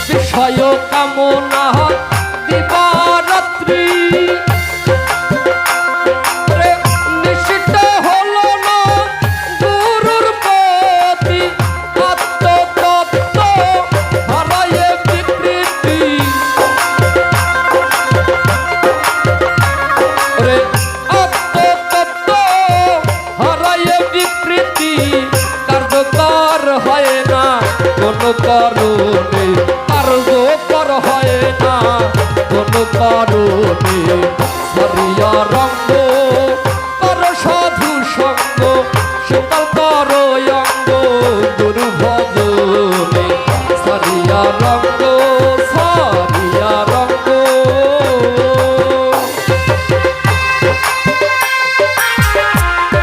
বিষয় কামনা দিবারাত্রি নিশ্চিত হলো না গুরুর প্রতি আত্মতত্ত্ব হারায়ে বিকৃতি আত্মতত্ত্ব হারায়ে বিকৃতি কার্যকর হয় না কোন কারণে